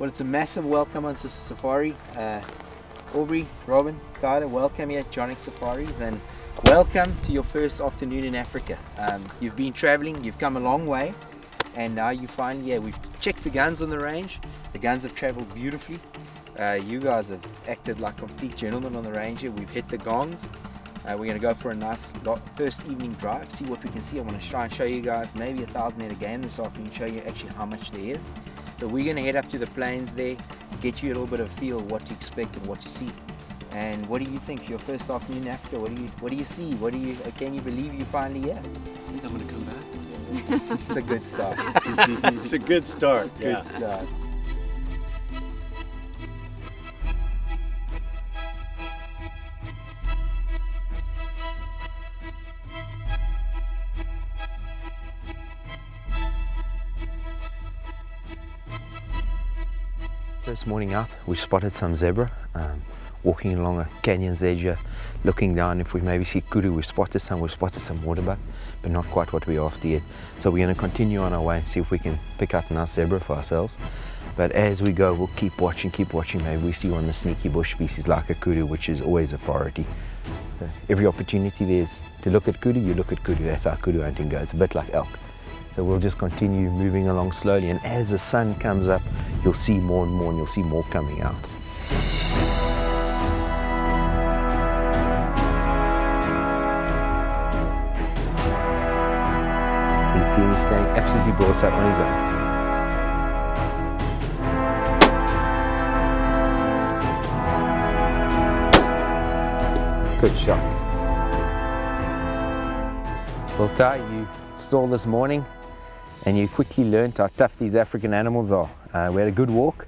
Well, it's a massive welcome on Safari. Aubrey, Robin, Tyler, welcome here at Jonic Safaris, and welcome to your first afternoon in Africa. You've been traveling, you've come a long way, and now you finally, we've checked the guns on the range. The guns have traveled beautifully. You guys have acted like complete gentlemen on the range here. We've hit the gongs. We're going to go for a nice first evening drive, see what we can see. I want to try and show you guys maybe 1,000 head game this afternoon, show you actually how much there is. So we're going to head up to the plains there, get you a little bit of a feel of what to expect and what to see. And what do you think? Your first afternoon in Africa, what do you see? Can you believe you finally here? I think I'm going to come back. It's a good start. It's a good start. Good start. First morning out, we spotted some zebra walking along a canyon's edge, looking down. If we maybe see kudu, we've spotted some waterbuck, but not quite what we're after yet. So we're going to continue on our way and see if we can pick out a nice zebra for ourselves. But as we go, we'll keep watching. Maybe we see one of the sneaky bush species like a kudu, which is always a priority. So every opportunity there's to look at kudu, you look at kudu. That's how kudu hunting goes, a bit like elk. So we'll just continue moving along slowly, and as the sun comes up, you'll see more and more, and you'll see more coming out. You see me staying absolutely broadside on his own. Good shot. Well, Ty, you saw this morning, and you quickly learned how tough these African animals are. We had a good walk.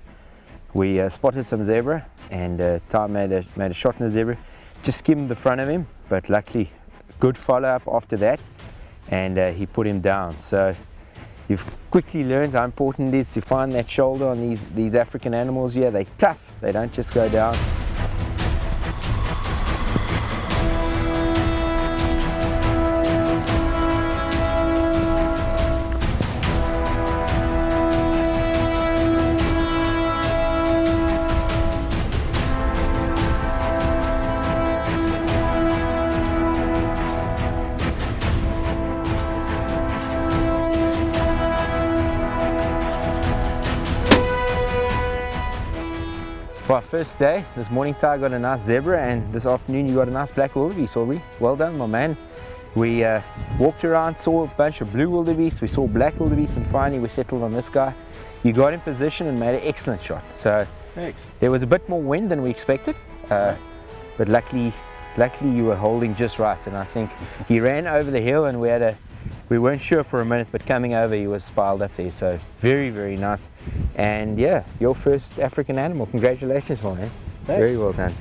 We spotted some zebra, and Ty made a shot in the zebra. Just skimmed the front of him, but luckily good follow-up after that, and he put him down. So you've quickly learned how important it is to find that shoulder on these African animals here. They're tough, they don't just go down. For our first day, this morning Ty got a nice zebra, and this afternoon you got a nice black wildebeest, Aubrey. Well done, my man. We walked around, saw a bunch of blue wildebeest, we saw black wildebeest, and finally we settled on this guy. You got in position and made an excellent shot. So Thanks. There was a bit more wind than we expected, but luckily you were holding just right, and I think he ran over the hill, and we weren't sure for a minute, but coming over he was spiled up there. So very, very nice. And yeah, your first African animal. Congratulations, my man. Thanks. Very well done.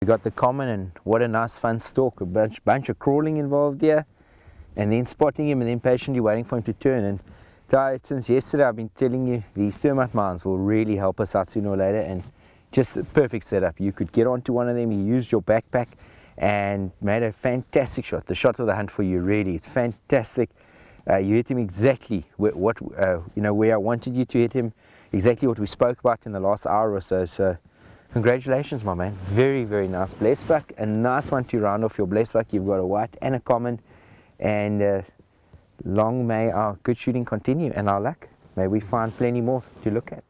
We got the common, and what a nice fun stalk. A bunch of crawling involved here, and then spotting him and then patiently waiting for him to turn. And Ty, since yesterday I've been telling you these termite mounds will really help us out sooner or later, and just a perfect setup. You could get onto one of them, you used your backpack and made a fantastic shot. The shot of the hunt for you, really, it's fantastic. You hit him exactly where I wanted you to hit him, exactly what we spoke about in the last hour or so. So congratulations, my man. Very, very nice Blesbuck. A nice one to round off your Blesbuck. You've got a white and a common, and long may our good shooting continue and our luck. May we find plenty more to look at.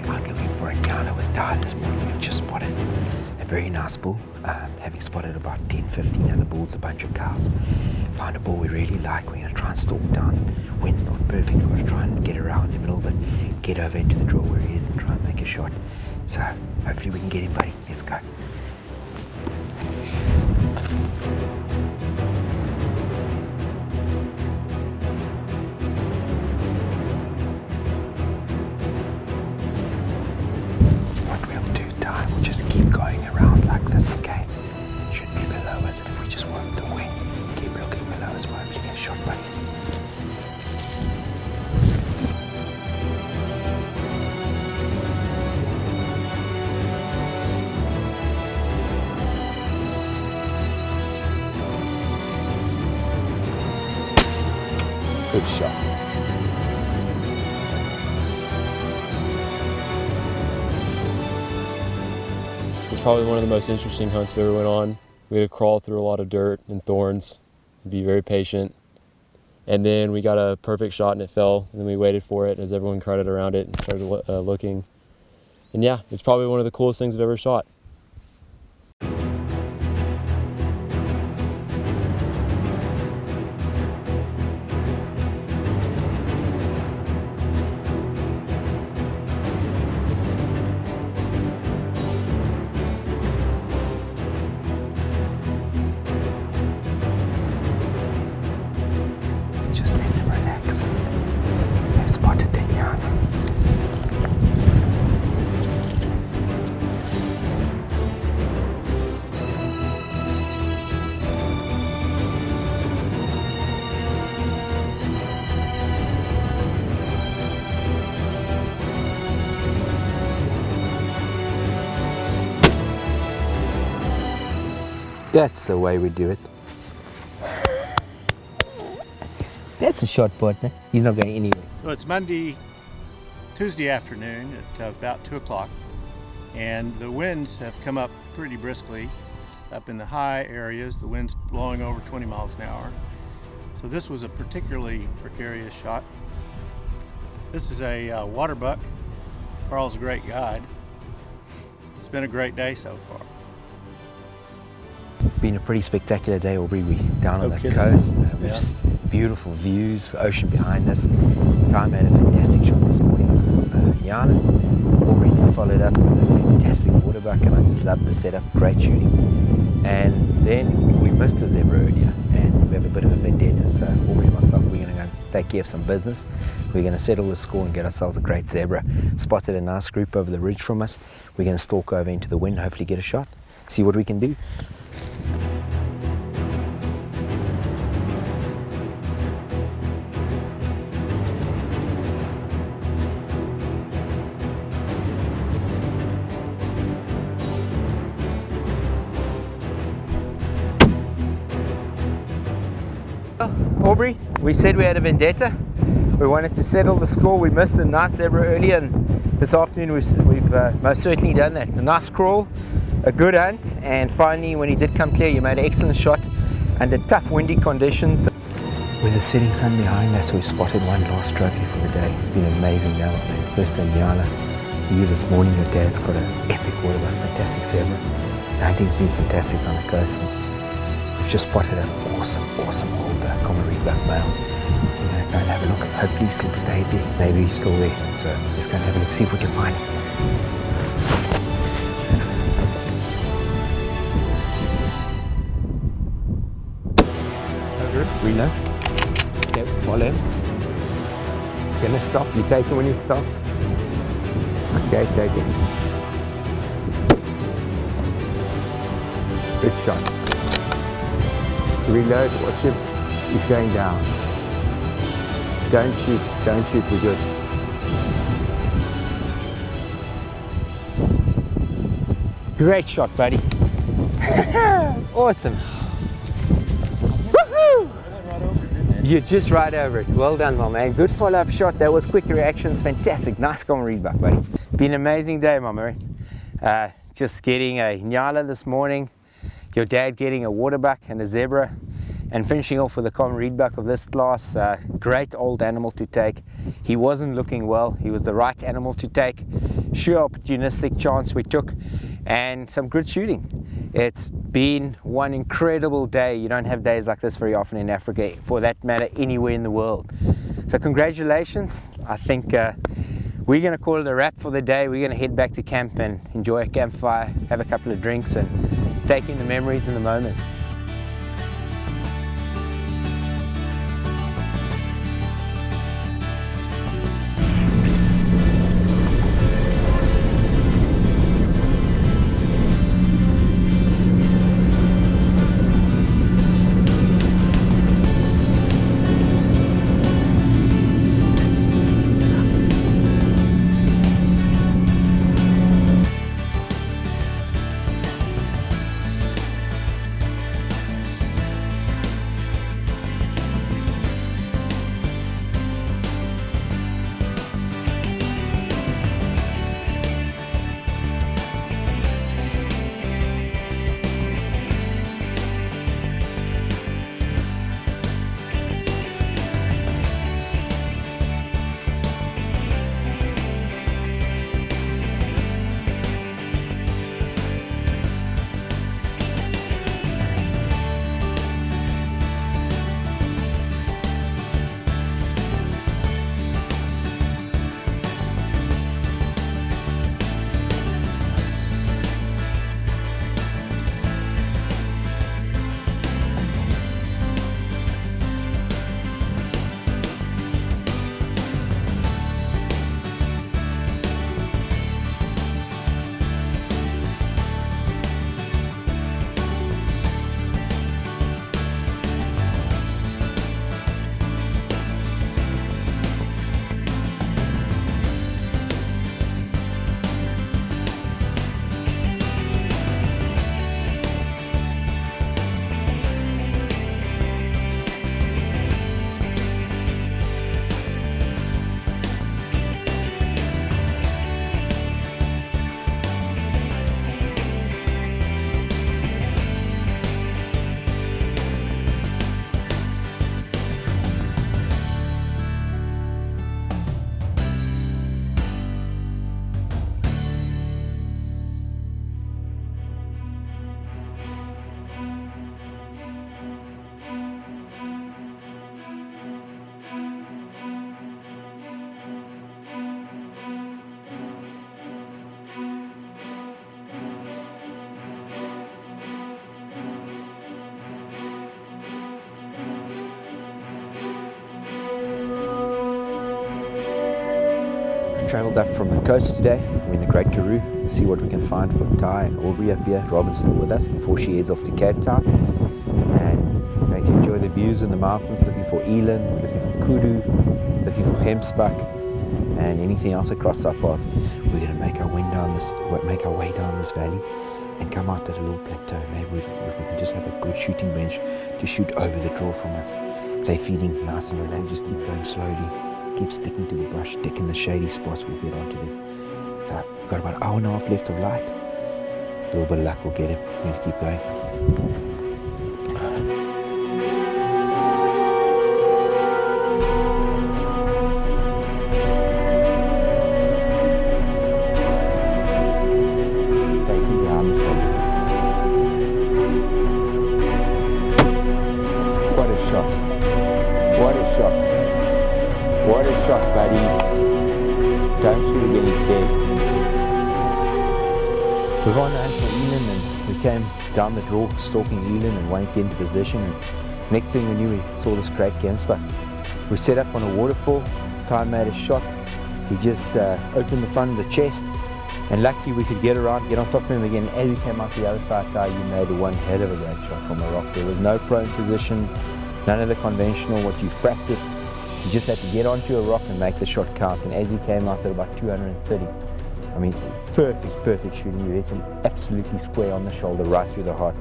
Out looking for a Nyala with Tyler this morning. We've just spotted a very nice bull, having spotted about 10-15 other bulls, a bunch of cows. Found a bull we really like. We're going to try and stalk down. Wind's not perfect. We're going to try and get around him a little bit, get over into the draw where he is and try and make a shot. So hopefully we can get him, buddy. Let's go. What we'll do, Ty, we'll just keep going around like this, okay? Shouldn't be below us, and if we just work the wind, keep looking below us, we'll hopefully get a shot, buddy. Good shot. It's probably one of the most interesting hunts I've ever went on. We had to crawl through a lot of dirt and thorns, be very patient. And then we got a perfect shot and it fell. And then we waited for it as everyone crowded around it and started looking. And yeah, it's probably one of the coolest things I've ever shot. Just let them relax. They've spotted the Nyala. That's the way we do it. That's a shot, partner. He's not going anywhere. So it's Tuesday afternoon at about 2 o'clock, and the winds have come up pretty briskly. Up in the high areas, the wind's blowing over 20 miles an hour. So this was a particularly precarious shot. This is a water buck. Carl's a great guide. It's been a great day so far. Been a pretty spectacular day, Aubrey. We're down on the kidding. coast. Beautiful views, ocean behind us. Ty made a fantastic shot this morning. Nyala. Aubrey followed up with a fantastic water buck, and I just loved the setup. Great shooting. And then we missed a zebra earlier, and we have a bit of a vendetta. So Aubrey and myself, we're going to go take care of some business. We're going to settle the score and get ourselves a great zebra. Spotted a nice group over the ridge from us. We're going to stalk over into the wind, hopefully get a shot. See what we can do. Aubrey, we said we had a vendetta. We wanted to settle the score. We missed a nice zebra earlier, and this afternoon we've most certainly done that. A nice crawl, a good hunt, and finally when he did come clear, you made an excellent shot under tough windy conditions. With the setting sun behind us, we've spotted one last trophy for the day. It's been amazing now, man. First time Nyala. For you this morning, your dad's got an epic waterbuck, fantastic zebra. The hunting's been fantastic on the coast. And we've just spotted an awesome old common reedbuck male. We're going to go and have a look. Hopefully he's still stayed there. Maybe he's still there. So let's go and have a look, see if we can find him. Reload. Follow him. It's gonna stop. You take him when it stops. Okay, take it. Good shot. Reload, watch him. He's going down. Don't shoot, we're good. Great shot, buddy. Awesome. Woohoo! You're just right over it. Well done, my man. Good follow-up shot. That was quick reactions. Fantastic. Nice common readback, buddy. Been an amazing day, my man. Just getting a Nyala this morning. Your dad getting a waterbuck and a zebra. And finishing off with a common reedbuck of this class. Great old animal to take. He wasn't looking well. He was the right animal to take. Sure opportunistic chance we took. And some good shooting. It's been one incredible day. You don't have days like this very often in Africa, for that matter anywhere in the world. So congratulations. I think we're going to call it a wrap for the day. We're going to head back to camp and enjoy a campfire, have a couple of drinks and take in the memories and the moments. Travelled up from the coast today. We're in the Great Kudu. See what we can find for Ty and Aubrey up here. Robin's still with us before she heads off to Cape Town. And we're going to enjoy the views in the mountains, looking for Eland, looking for Kudu, looking for Gemsbuck, and anything else across our path. We're going to make our way down this valley and come out at a little plateau. Maybe we can just have a good shooting bench to shoot over the draw from us. They're feeling nice and relaxed. Just keep going slowly. Keep sticking to the brush, stick in the shady spots, we'll get onto them. So we've got about an hour and a half left of light. A little bit of luck will get him. We're going to keep going. Taking down the shoulder. What a shot. What a shot. What a shot, buddy. Don't shoot again, he's dead. We've gone down for Eland and we came down the draw, stalking Eland and went into position. And next thing we knew, we saw this great Gemsbuck. We set up on a waterfall. Ty made a shot. He just opened the front of the chest, and lucky we could get around, get on top of him again. As he came out the other side, Ty, you made one hell of a great shot from a rock. There was no prone position, none of the conventional, what you've practiced. You just had to get onto a rock and make the shot count, and as he came out at about 230, I mean, perfect shooting. You hit him absolutely square on the shoulder, right through the heart.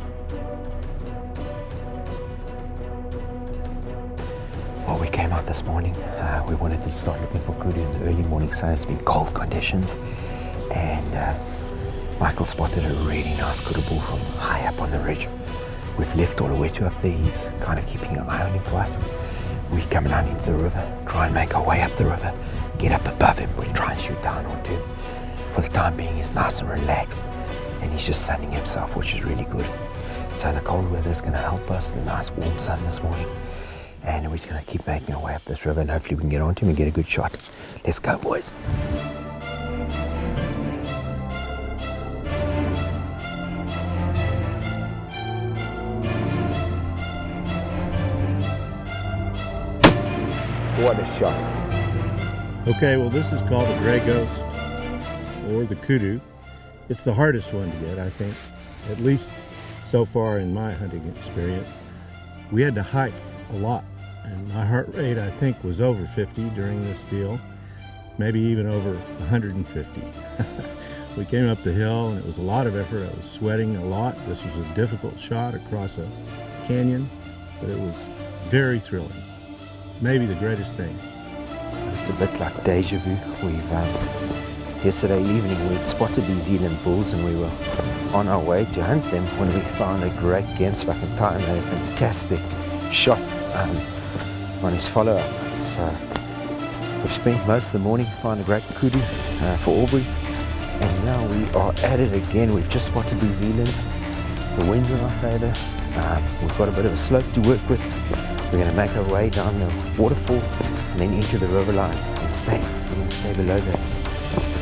Well, we came out this morning. We wanted to start looking for Kudu in the early morning sun. It's been cold conditions, and Michael spotted a really nice Kudu bull from high up on the ridge. We've left all the way to up there. He's kind of keeping an eye on him for us. We come down into the river, try and make our way up the river, get up above him. We'll try and shoot down or two. For the time being, he's nice and relaxed, and he's just sunning himself, which is really good. So the cold weather is going to help us, the nice warm sun this morning, and we're just going to keep making our way up this river, and hopefully we can get onto him and get a good shot. Let's go, boys. What a shot. Okay, well, this is called a gray ghost, or the Kudu. It's the hardest one to get, I think, at least so far in my hunting experience. We had to hike a lot, and my heart rate, I think, was over 50 during this deal, maybe even over 150. We came up the hill, and it was a lot of effort. I was sweating a lot. This was a difficult shot across a canyon, but it was very thrilling. Maybe the greatest thing. It's a bit like deja vu. Yesterday evening we spotted these Zealand bulls, and we were on our way to hunt them when we found a great Gemsbuck, and Ty made a fantastic shot on his follow-up. So we spent most of the morning finding a great Kudu for Aubrey, and now we are at it again. We've just spotted these Zealand. The winds are in our favour. We've got a bit of a slope to work with. We're going to make our way down the waterfall and then into the river line and stay below the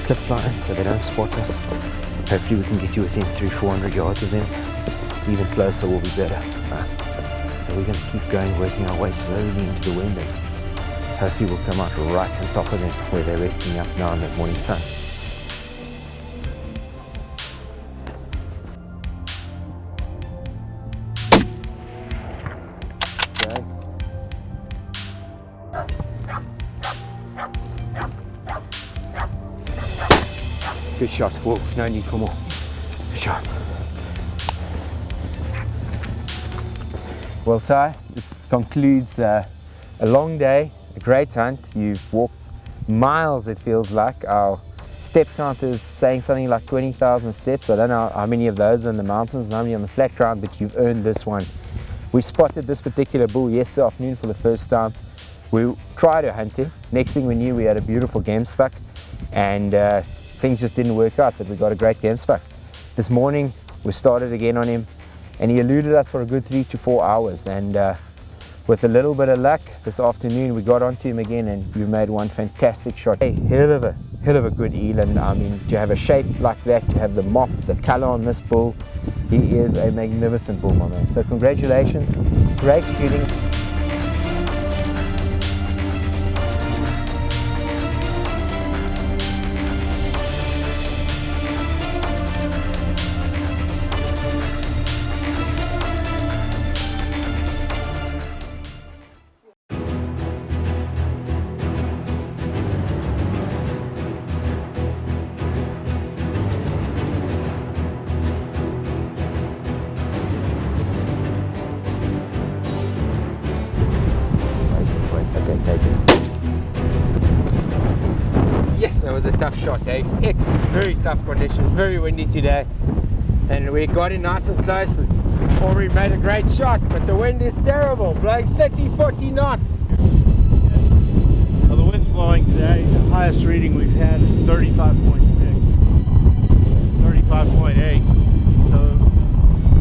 cliff line so they don't spot us. Hopefully we can get you within 300-400 yards of them. Even closer will be better. So we're going to keep going, working our way slowly into the wind, and hopefully we'll come out right on top of them where they're resting up now in the morning sun. Good shot. Whoa, no need for more. Good shot. Well, Ty, this concludes a long day, a great hunt. You've walked miles, it feels like. Our step count is saying something like 20,000 steps. I don't know how many of those are in the mountains and how many on the flat ground, but you've earned this one. We spotted this particular bull yesterday afternoon for the first time. We tried to hunt him. Next thing we knew, we had a beautiful Gemsbuck, and things just didn't work out, but we got a great Gemsbuck. This morning we started again on him, and he eluded us for a good 3 to 4 hours, and with a little bit of luck this afternoon we got onto him again, and you made one fantastic shot. Hey, hell of a good eland. I mean, to have a shape like that, to have the mop, the color on this bull, he is a magnificent bull, my man. So congratulations, great shooting. Yes, that was a tough shot, eh? Excellent, very tough conditions, very windy today. And we got in nice and close, and Aubrey made a great shot, but the wind is terrible, blowing 30, 40 knots. Well, the wind's blowing today. The highest reading we've had is 35.6, 35.8. So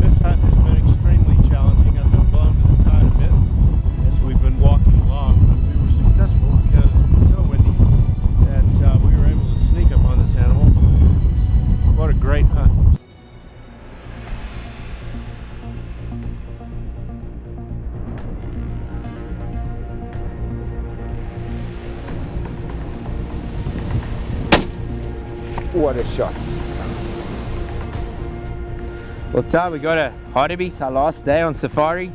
this hunt has been extremely challenging. I've been blown to the side a bit as we've been walking along, but we were successful because it was so windy that we were able to sneak up on this animal. What a great hunt. What a shot. Well, Ty, we got a hartebeest, our last day on safari.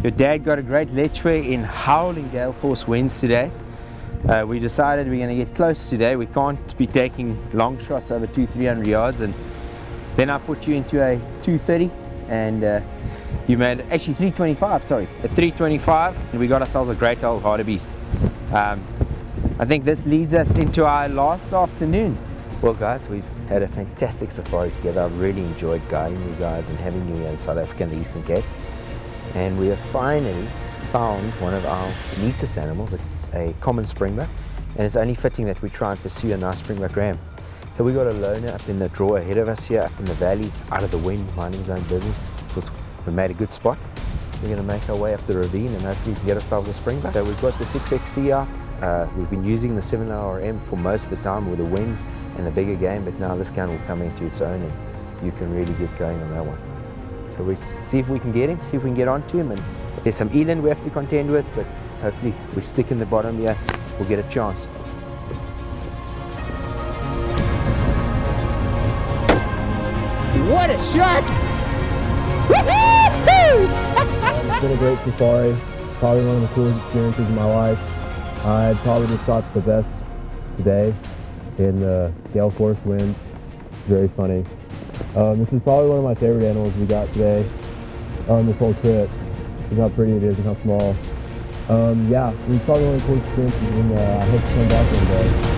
Your dad got a great Lechwe in howling gale force winds today. We decided we're going to get close today. We can't be taking long shots over 200-300 yards, and then I put you into a 230 and you made actually 325, sorry, a 325, and we got ourselves a great old hartebeest. I think this leads us into our last afternoon. Well guys, we've had a fantastic safari together. I've really enjoyed guiding you guys and having you in South Africa and the Eastern Cape. And we have finally found one of our neatest animals, a common springbuck. And it's only fitting that we try and pursue a nice springbuck ram. So we got a loner up in the draw ahead of us here, up in the valley, out of the wind, minding his own business. We made a good spot. We're going to make our way up the ravine and hopefully we can get ourselves a springbuck. So we've got the 6XC out. We've been using the 7RM for most of the time with the wind and the bigger game, but now this gun will come into its own and you can really get going on that one. So we see if we can get him, see if we can get onto him, and there's some eland we have to contend with, but hopefully we stick in the bottom here, we'll get a chance. What a shot! It's been a great safari, probably one of the coolest experiences of my life. I probably just shot the best today in the gale force winds. Very funny. This is probably one of my favorite animals we got today on this whole trip. Look how pretty it is and how small. Yeah, it's probably one of the coolest experiences, and I hope to come back one day.